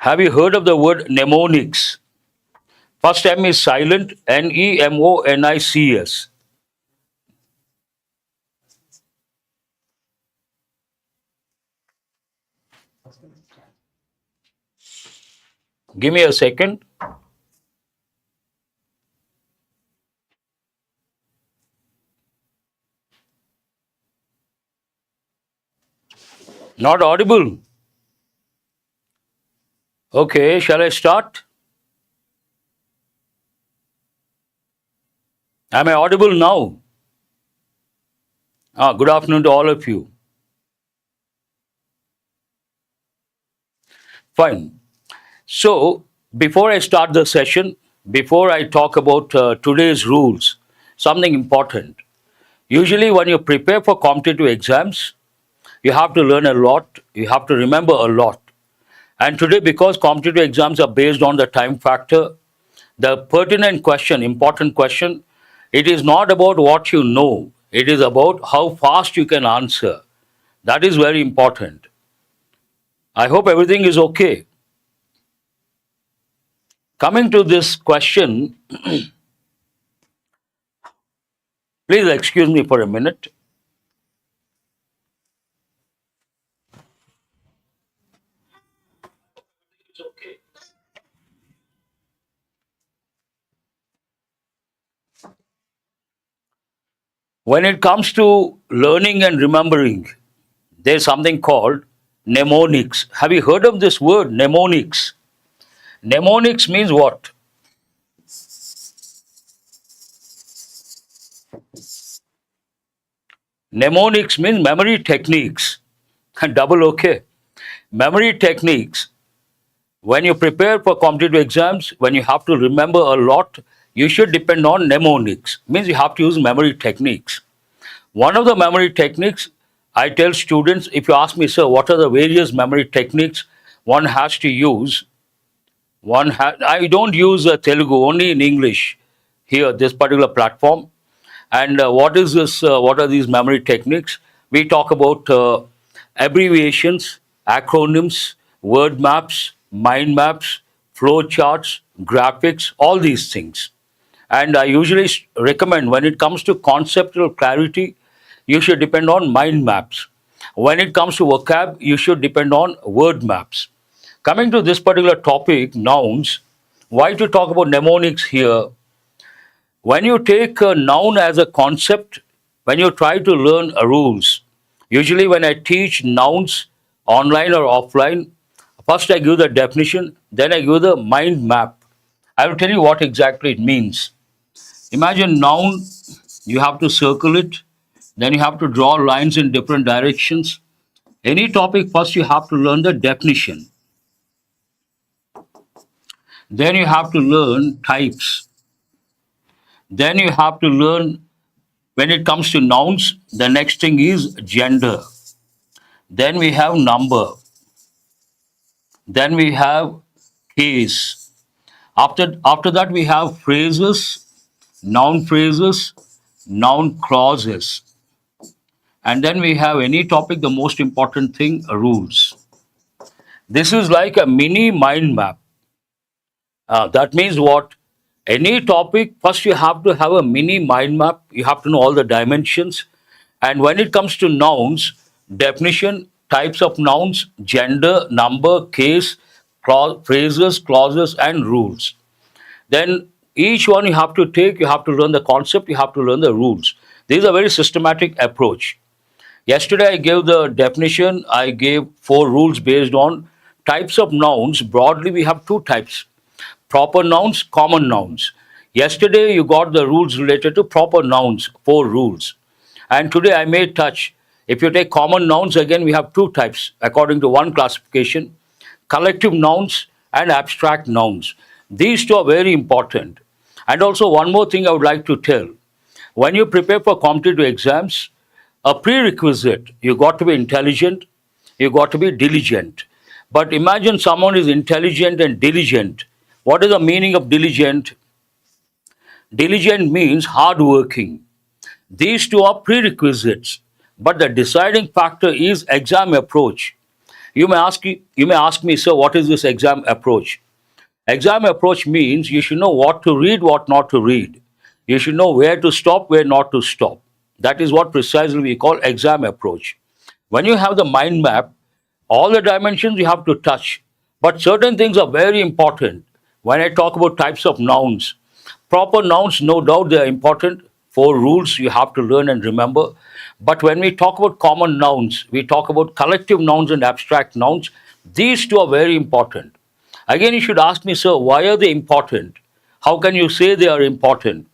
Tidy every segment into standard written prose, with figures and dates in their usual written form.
Have you heard of the word mnemonics? First M is silent, Nemonics. Give me a second. Not audible. Okay, shall I start? Am I audible now? Good afternoon to all of you. Fine. So, before I start the session, before I talk about today's rules, something important. Usually, when you prepare for competitive exams, you have to learn a lot, you have to remember a lot. And today, because competitive exams are based on the time factor, the pertinent question, important question, it is not about what you know, it is about how fast you can answer. That is very important. I hope everything is okay. Coming to this question, please excuse me for a minute. When it comes to learning and remembering, there's something called mnemonics. Have you heard of this word, mnemonics? Mnemonics means what? Mnemonics means memory techniques. Double okay. Memory techniques. When you prepare for competitive exams, when you have to remember a lot, you should depend on mnemonics. Means you have to use memory techniques. One of the memory techniques, I tell students, if you ask me, sir, what are the various memory techniques one has to use? I don't use Telugu, only in English here, this particular platform. And what is this? What are these memory techniques? We talk about abbreviations, acronyms, word maps, mind maps, flow charts, graphics, all these things. And I usually recommend when it comes to conceptual clarity, you should depend on mind maps. When it comes to vocab, you should depend on word maps. Coming to this particular topic, nouns, why to talk about mnemonics here? When you take a noun as a concept, when you try to learn rules, usually when I teach nouns online or offline, first I give the definition, then I give the mind map. I will tell you what exactly it means. Imagine noun, you have to circle it, then you have to draw lines in different directions. Any topic, first you have to learn the definition. Then you have to learn types. Then you have to learn, when it comes to nouns, the next thing is gender. Then we have number. Then we have case. After that, we have phrases, noun clauses. And then we have any topic, the most important thing, rules. This is like a mini mind map. That means what? Any topic, first you have to have a mini mind map. You have to know all the dimensions. And when it comes to nouns, definition, types of nouns, gender, number, case, phrases, clauses, and rules. Then each one you have to take, you have to learn the concept, you have to learn the rules. This is a very systematic approach. Yesterday I gave the definition, I gave 4 rules based on types of nouns. Broadly, we have 2 types: proper nouns, common nouns. Yesterday you got the rules related to proper nouns, 4 rules. And today I may touch, if you take common nouns, again we have 2 types according to one classification: collective nouns and abstract nouns. These 2 are very important. And also one more thing I would like to tell. When you prepare for competitive exams, a prerequisite, you got to be intelligent, you got to be diligent. But imagine someone is intelligent and diligent. What is the meaning of diligent? Diligent means hardworking. These 2 are prerequisites, but the deciding factor is exam approach. You may ask me, sir, what is this exam approach? Exam approach means you should know what to read, what not to read. You should know where to stop, where not to stop. That is what precisely we call exam approach. When you have the mind map, all the dimensions you have to touch. But certain things are very important. When I talk about types of nouns, proper nouns, no doubt they are important. 4 rules you have to learn and remember. But when we talk about common nouns, we talk about collective nouns and abstract nouns. These two are very important. Again, you should ask me, sir, why are they important? How can you say they are important?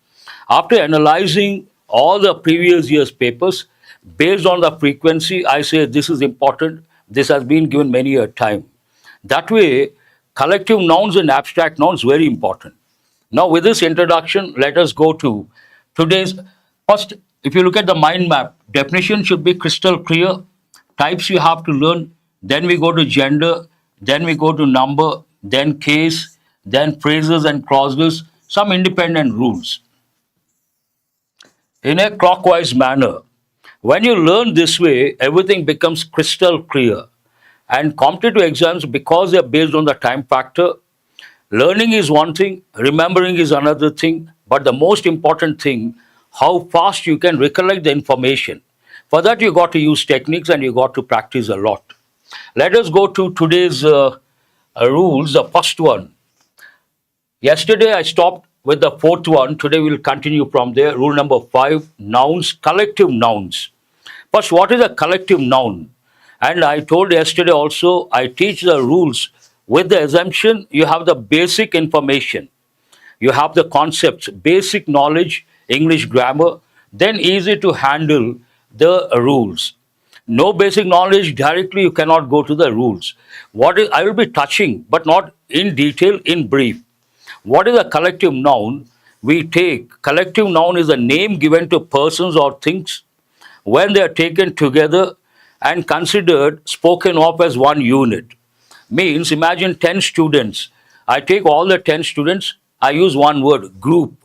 After analyzing all the previous year's papers, based on the frequency, I say this is important. This has been given many a time. That way, collective nouns and abstract nouns very important. Now, with this introduction, let us go to today's first. If you look at the mind map, definition should be crystal clear. Types you have to learn. Then we go to gender. Then we go to number. Then case. Then phrases and clauses. Some independent rules in a clockwise manner. When you learn this way, everything becomes crystal clear. And competitive exams, because they're based on the time factor, learning is one thing, remembering is another thing, but the most important thing, how fast you can recollect the information. For that, you got to use techniques and you got to practice a lot. Let us go to today's rules. The first one. Yesterday, I stopped with the fourth one. Today, we'll continue from there. Rule number 5, nouns, collective nouns. First, what is a collective noun? And I told yesterday also, I teach the rules with the assumption you have the basic information. You have the concepts, basic knowledge, English grammar, then easy to handle the rules. No basic knowledge, directly you cannot go to the rules. I will be touching, but not in detail, in brief. What is a collective noun? We take, collective noun is a name given to persons or things when they are taken together and considered, spoken of as one unit. Means, imagine 10 students. I take all the 10 students, I use one word, group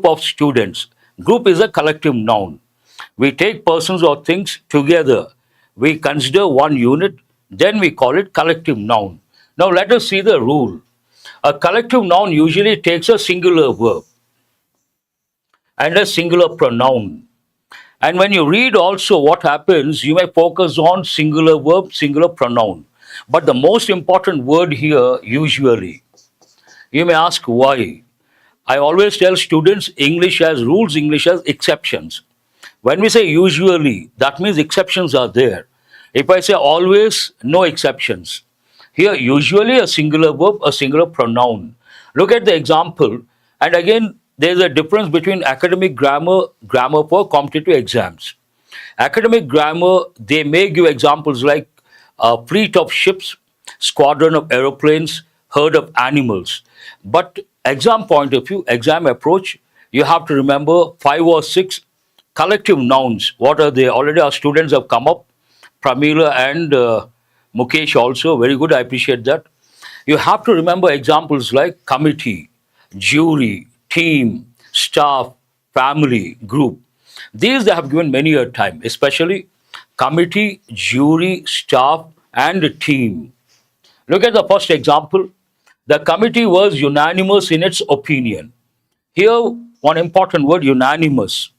of students. Group is a collective noun. We take persons or things together. We consider one unit, then we call it collective noun. Now let us see the rule. A collective noun usually takes a singular verb and a singular pronoun. And when you read also what happens, you may focus on singular verb, singular pronoun. But the most important word here, usually. You may ask why. I always tell students English has rules, English has exceptions. When we say usually, that means exceptions are there. If I say always, no exceptions. Here, usually a singular verb, a singular pronoun. Look at the example. And again, there's a difference between academic grammar for competitive exams. Academic grammar, they may give examples like a fleet of ships, squadron of aeroplanes, herd of animals. But exam point of view, exam approach, you have to remember 5 or 6 collective nouns. What are they? Already our students have come up. Pramila and Mukesh also. Very good. I appreciate that. You have to remember examples like committee, jury, team, staff, family, group. These they have given many a time, especially committee, jury, staff, and team. Look at the first example. The committee was unanimous in its opinion. Here, one important word, unanimous.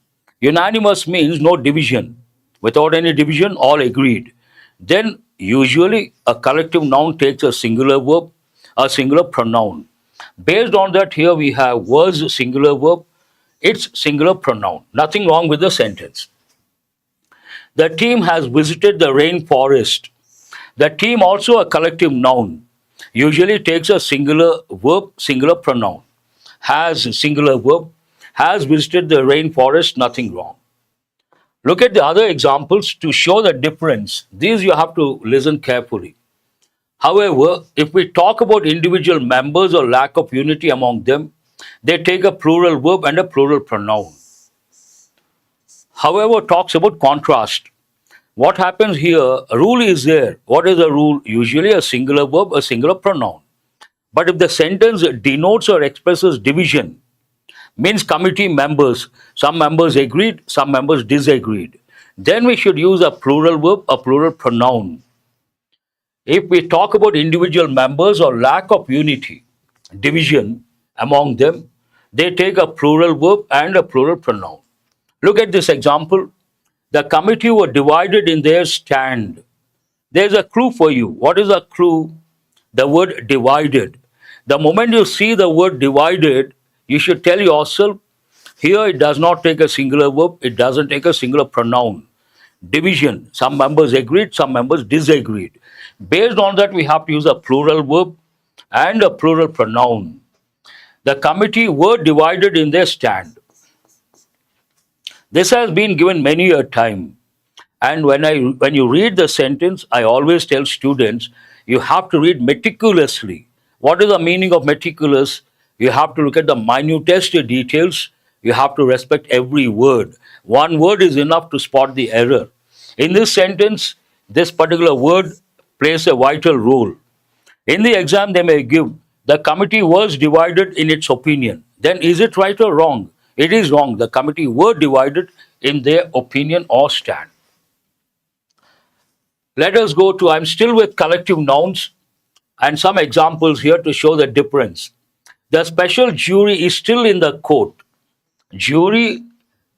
Unanimous means no division. Without any division, all agreed. Then, usually, a collective noun takes a singular verb, a singular pronoun. Based on that, here we have was singular verb, its singular pronoun. Nothing wrong with the sentence. The team has visited the rainforest. The team also a collective noun. Usually takes a singular verb, singular pronoun. Has singular verb, has visited the rainforest, nothing wrong. Look at the other examples to show the difference. These you have to listen carefully. However, if we talk about individual members or lack of unity among them, they take a plural verb and a plural pronoun. However, talks about contrast. What happens here, a rule is there. What is the rule? Usually a singular verb, a singular pronoun. But if the sentence denotes or expresses division, means committee members, some members agreed, some members disagreed, then we should use a plural verb, a plural pronoun. If we talk about individual members or lack of unity, division among them, they take a plural verb and a plural pronoun. Look at this example. The committee were divided in their stand. There's a clue for you. What is a clue? The word divided. The moment you see the word divided, you should tell yourself, here it does not take a singular verb, it doesn't take a singular pronoun. Division. Some members agreed, some members disagreed. Based on that, we have to use a plural verb and a plural pronoun. The committee were divided in their stand. This has been given many a time. And when you read the sentence, I always tell students, you have to read meticulously. What is the meaning of meticulous? You have to look at the minutest details. You have to respect every word. One word is enough to spot the error. In this sentence, this particular word plays a vital role. In the exam, they may give, the committee was divided in its opinion. Then is it right or wrong? It is wrong. The committee were divided in their opinion or stand. Let us go to, I'm still with collective nouns and some examples here to show the difference. The special jury is still in the court. Jury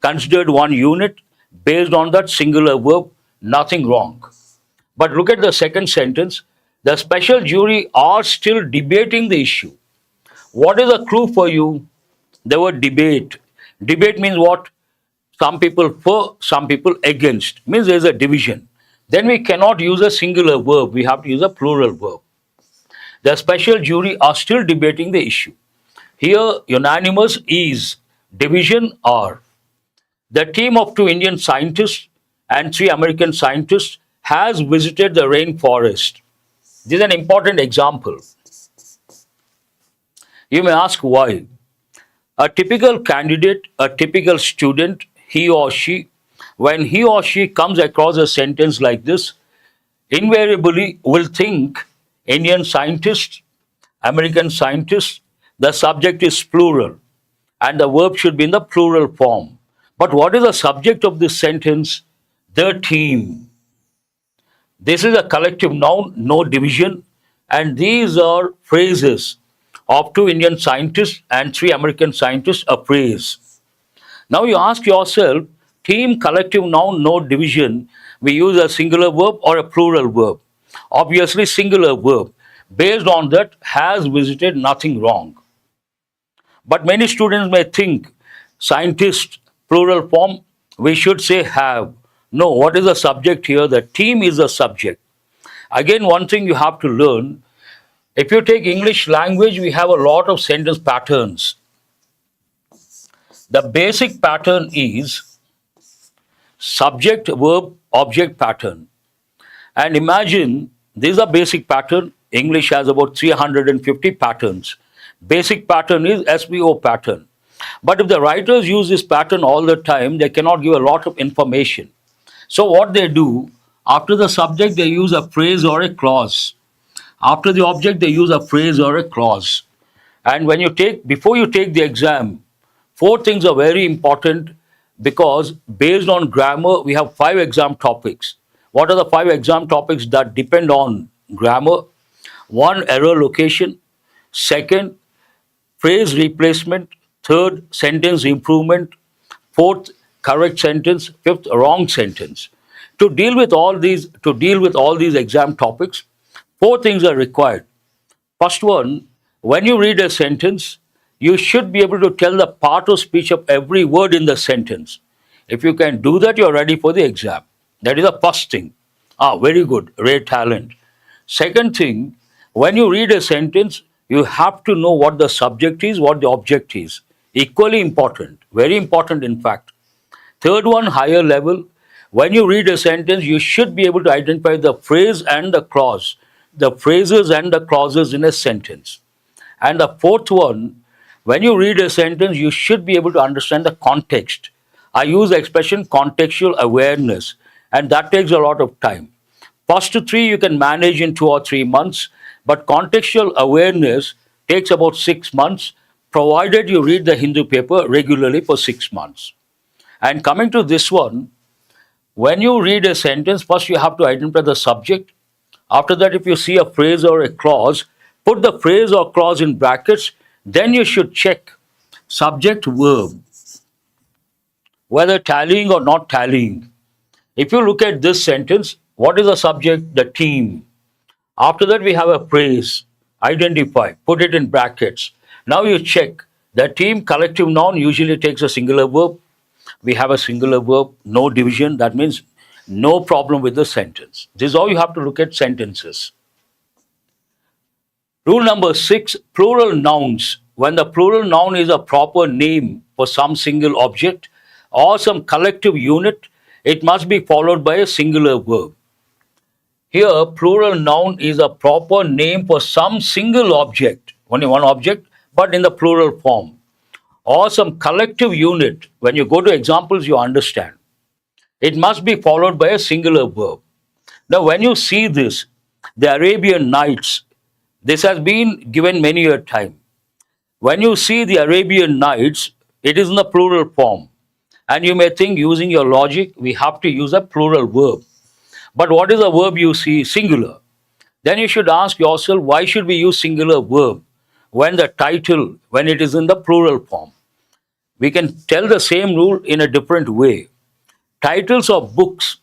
considered one unit based on that singular verb, nothing wrong. But look at the second sentence. The special jury are still debating the issue. What is a clue for you? The word debate. Debate means what? Some people for, some people against. Means there is a division. Then we cannot use a singular verb. We have to use a plural verb. The special jury are still debating the issue. Here, unanimous is, division are. The team of 2 Indian scientists and 3 American scientists has visited the rainforest. This is an important example. You may ask why. A typical candidate, a typical student, he or she, when he or she comes across a sentence like this, invariably will think Indian scientists, American scientists, the subject is plural and the verb should be in the plural form. But what is the subject of this sentence? The team. This is a collective noun, no division, and these are phrases of 2 Indian scientists and 3 American scientists, a phrase. Now you ask yourself, team, collective noun, no division, we use a singular verb or a plural verb? Obviously singular verb. Based on that, has visited, nothing wrong. But many students may think, scientist, plural form, we should say have. No, what is the subject here? The team is the subject. Again, one thing you have to learn, if you take English language, we have a lot of sentence patterns. The basic pattern is subject, verb, object pattern. And imagine, this is a basic pattern. English has about 350 patterns. Basic pattern is SVO pattern. But if the writers use this pattern all the time, they cannot give a lot of information. So what they do, after the subject, they use a phrase or a clause. After the object, they use a phrase or a clause. And when you take, before you take the exam, 4 things are very important because based on grammar, we have 5 exam topics. What are the 5 exam topics that depend on grammar? 1, error location. 2nd, phrase replacement. 3rd, sentence improvement. 4th, correct sentence. 5th, wrong sentence. To deal with all these exam topics, 4 things are required. First one, when you read a sentence, you should be able to tell the part of speech of every word in the sentence. If you can do that, you're ready for the exam. That is the first thing. Very good, rare talent. Second thing, when you read a sentence, you have to know what the subject is, what the object is. Equally important, very important in fact. Third one, higher level. When you read a sentence, you should be able to identify the phrase and the clause, the phrases and the clauses in a sentence. And the fourth one, when you read a sentence, you should be able to understand the context. I use the expression contextual awareness, and that takes a lot of time. First 3 you can manage in 2 or 3 months, but contextual awareness takes about 6 months, provided you read the Hindu paper regularly for 6 months. And coming to this one, when you read a sentence, first you have to identify the subject. After that, if you see a phrase or a clause, put the phrase or clause in brackets. Then you should check subject verb, whether tallying or not tallying. If you look at this sentence, what is the subject? The team. After that, we have a phrase, identify, put it in brackets. Now you check. The team collective noun usually takes a singular verb. We have a singular verb, no division. That means no problem with the sentence. This is how you have to look at sentences. Rule number 6, plural nouns. When the plural noun is a proper name for some single object or some collective unit, it must be followed by a singular verb. Here, plural noun is a proper name for some single object, only one object, but in the plural form, or some collective unit. When you go to examples, you understand. It must be followed by a singular verb. Now, when you see this, the Arabian Nights, this has been given many a time. When you see the Arabian Nights, it is in the plural form. And you may think, using your logic, we have to use a plural verb. But what is the verb you see? Singular. Then you should ask yourself, why should we use singular verb when the title, when it is in the plural form? We can tell the same rule in a different way. Titles of books,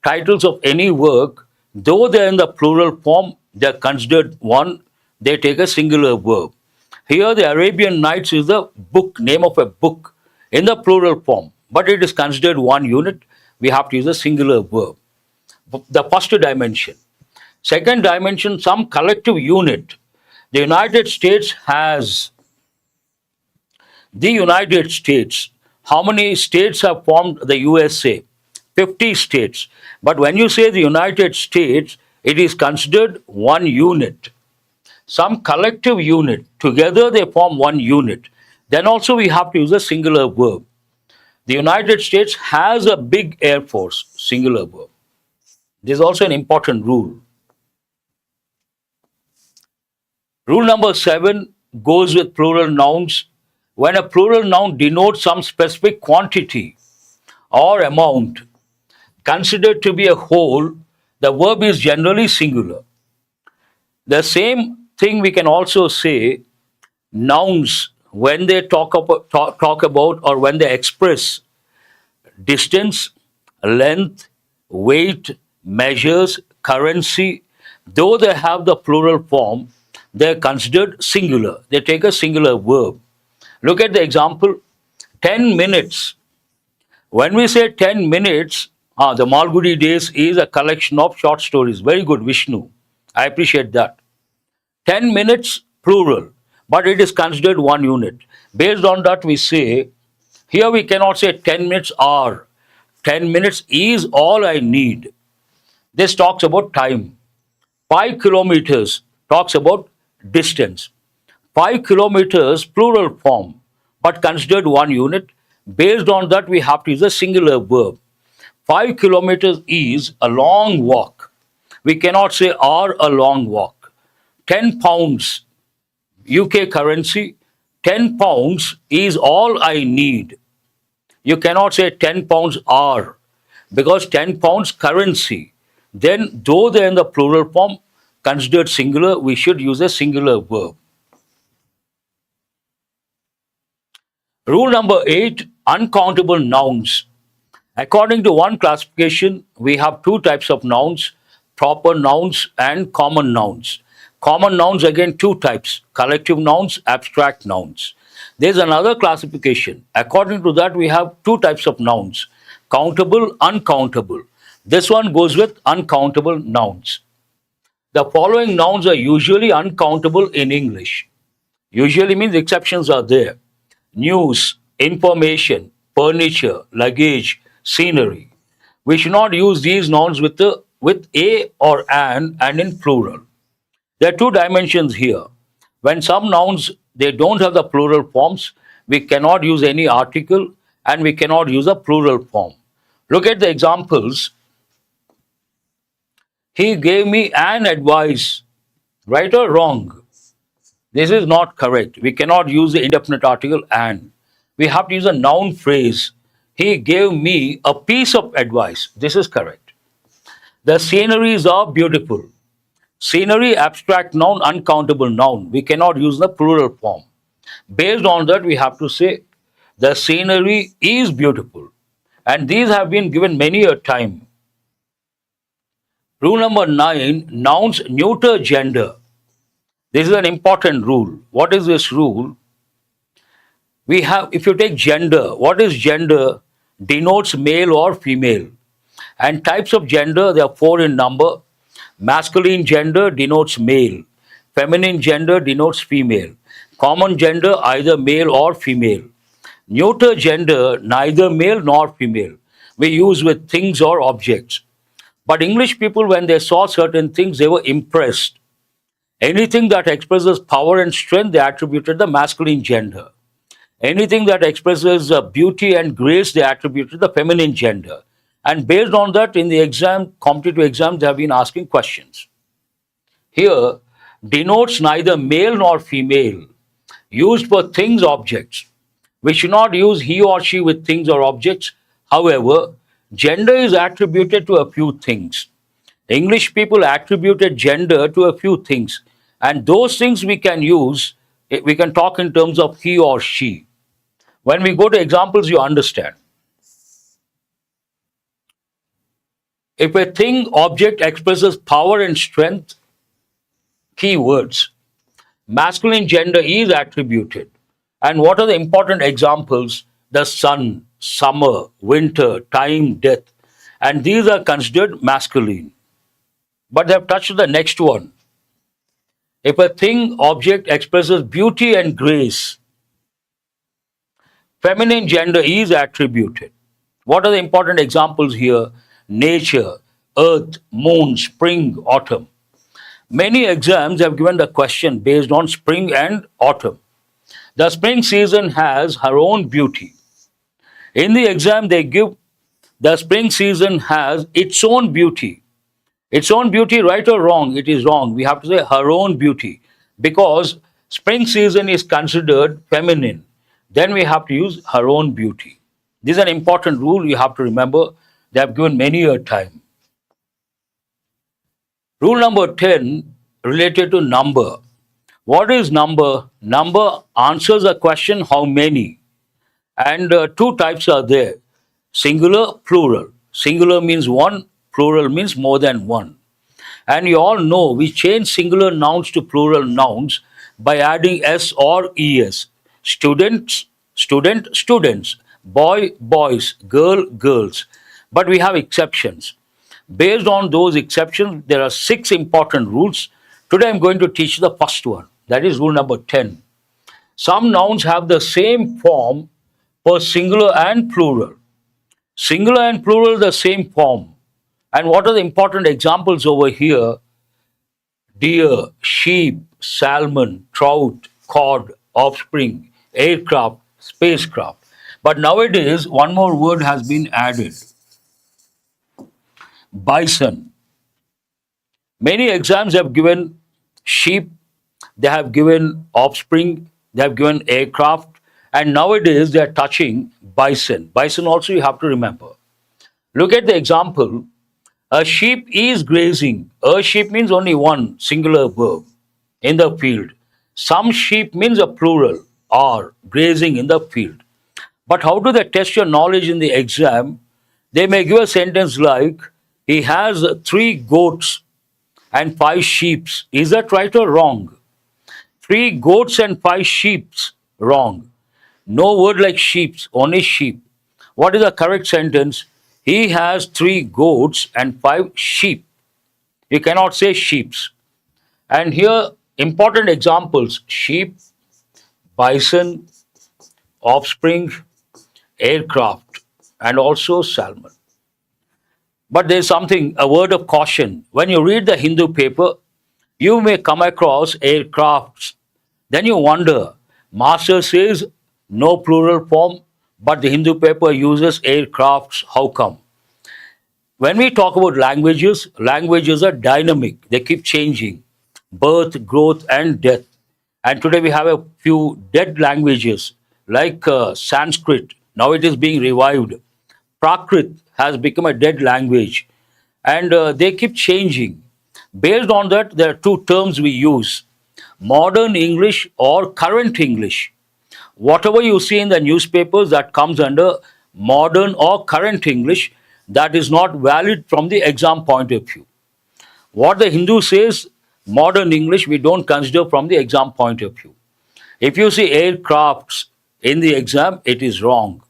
titles of any work, though they are in the plural form, they are considered one, they take a singular verb. Here, the Arabian Nights is the book, name of a book, in the plural form, but it is considered one unit. We have to use a singular verb. The first dimension. Second dimension, some collective unit. The United States has. The United States. How many states have formed the USA? 50 states. But when you say the United States, it is considered one unit. Some collective unit. Together they form one unit. Then also we have to use a singular verb. The United States has a big air force. Singular verb. This is also an important rule. Rule number 7 goes with plural nouns. When a plural noun denotes some specific quantity or amount considered to be a whole, the verb is generally singular. The same thing we can also say nouns when they talk about or when they express distance, length, weight, measures, currency, though they have the plural form, they are considered singular. They take a singular verb. Look at the example, 10 minutes. When we say 10 minutes, the Malgudi Days is a collection of short stories. Very good, Vishnu. I appreciate that. 10 minutes, plural, but it is considered one unit. Based on that, we say, here we cannot say 10 minutes are. 10 minutes is all I need. This talks about time. 5 kilometers talks about distance. 5 kilometers, plural form, but considered one unit. Based on that, we have to use a singular verb. 5 kilometers is a long walk. We cannot say are a long walk. 10 pounds, UK currency, 10 pounds is all I need. You cannot say 10 pounds are, because 10 pounds currency. Then, though they are in the plural form, considered singular, we should use a singular verb. Rule number 8, uncountable nouns. According to one classification, we have two types of nouns, proper nouns and common nouns. Common nouns, again, two types, collective nouns, abstract nouns. There's another classification. According to that, we have two types of nouns, countable, uncountable. This one goes with uncountable nouns. The following nouns are usually uncountable in English. Usually means exceptions are there. News, information, furniture, luggage, scenery. We should not use these nouns with a or an and in plural. There are two dimensions here. When some nouns, they don't have the plural forms, we cannot use any article and we cannot use a plural form. Look at the examples. He gave me an advice. Right or wrong? This is not correct. We cannot use the indefinite article an. We have to use a noun phrase. He gave me a piece of advice. This is correct. The sceneries are beautiful. Scenery, abstract noun, uncountable noun. We cannot use the plural form. Based on that, we have to say the scenery is beautiful. And these have been given many a time. Rule number 9, nouns neuter gender. This is an important rule. What is this rule? We have, if you take gender, what is gender? Denotes male or female. And types of gender, there are 4 in number. Masculine gender denotes male. Feminine gender denotes female. Common gender, either male or female. Neuter gender, neither male nor female. We use with things or objects. But English people, when they saw certain things, they were impressed. Anything that expresses power and strength, they attributed the masculine gender. Anything that expresses beauty and grace, they attributed the feminine gender. And based on that, in the exam, competitive exams, they have been asking questions. Here, denotes neither male nor female, used for things, objects. We should not use he or she with things or objects. However, gender is attributed to a few things. English people attributed gender to a few things. And those things we can use, we can talk in terms of he or she. When we go to examples, you understand. If a thing, object expresses power and strength, keywords, masculine gender is attributed. And what are the important examples? The sun, summer, winter, time, death. And these are considered masculine. But they have touched the next one. If a thing, object expresses beauty and grace, feminine gender is attributed. What are the important examples here? Nature, earth, moon, spring, autumn. Many exams have given the question based on spring and autumn. The spring season has her own beauty. In the exam, they give the spring season has its own beauty. Its own beauty, right or wrong? It is wrong. We have to say her own beauty because spring season is considered feminine. Then we have to use her own beauty. This is an important rule you have to remember. They have given many a time. Rule number 10 related to number. What is number? Number answers the question how many. And two types are there. Singular, plural. Singular means one, plural means more than one. And you all know we change singular nouns to plural nouns by adding s or es. Students, student, students. Boy, boys. Girl, girls. But we have exceptions. Based on those exceptions, there are 6 important rules. Today I'm going to teach the first one. That is rule number 10. Some nouns have the same form for singular and plural. Singular and plural, the same form. And what are the important examples over here? Deer, sheep, salmon, trout, cod, offspring, aircraft, spacecraft. But nowadays, one more word has been added. Bison. Many exams have given sheep, they have given offspring, they have given aircraft, and nowadays they are touching bison. Bison also you have to remember. Look at the example. A sheep is grazing. A sheep means only one singular verb in the field. Some sheep means a plural, are grazing in the field. But how do they test your knowledge in the exam? They may give a sentence like, he has 3 goats and 5 sheep. Is that right or wrong? 3 goats and 5 sheep. Wrong. No word like sheep, only sheep. What is the correct sentence? He has 3 goats and 5 sheep. You cannot say sheep. And here, important examples, sheep, bison, offspring, aircraft, and also salmon. But there's something, a word of caution. When you read the Hindu paper, you may come across aircrafts. Then you wonder, master says no plural form, but the Hindu paper uses aircrafts. How come? When we talk about languages, languages are dynamic. They keep changing. Birth, growth, and death. And today we have a few dead languages like Sanskrit. Now it is being revived. Prakrit has become a dead language. And they keep changing. Based on that, there are two terms we use: modern English or current English. Whatever you see in the newspapers that comes under modern or current English, that is not valid from the exam point of view. What the Hindu says, modern English, we don't consider from the exam point of view. If you see aircrafts in the exam, it is wrong.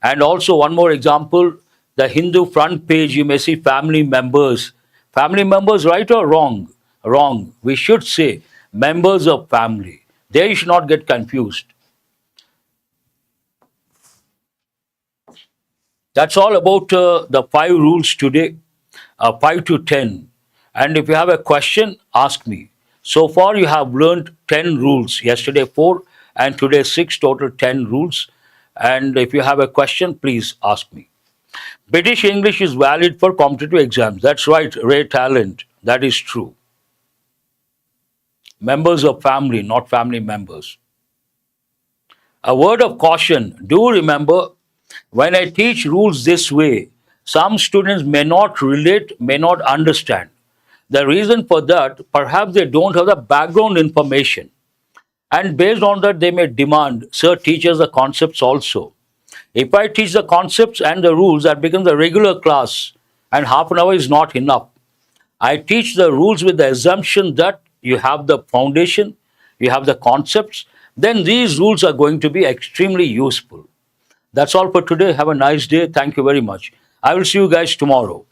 And also, one more example, the Hindu front page, you may see family members. Family members, right or wrong? Wrong. We should say members of family. There you should not get confused. That's all about the 5 rules today, 5 to 10. And if you have a question, ask me. So far, you have learned 10 rules. Yesterday, 4, and today, 6, total 10 rules. And if you have a question, please ask me. British English is valid for competitive exams. That's right, Ray Talent. That is true. Members of family, not family members. A word of caution: do remember, when I teach rules this way, some students may not relate, may not understand. The reason for that, perhaps they don't have the background information. And based on that, they may demand, sir, teach us the concepts also. If I teach the concepts and the rules, that becomes a regular class, and half an hour is not enough. I teach the rules with the assumption that you have the foundation, you have the concepts, then these rules are going to be extremely useful. That's all for today. Have a nice day. Thank you very much. I will see you guys tomorrow.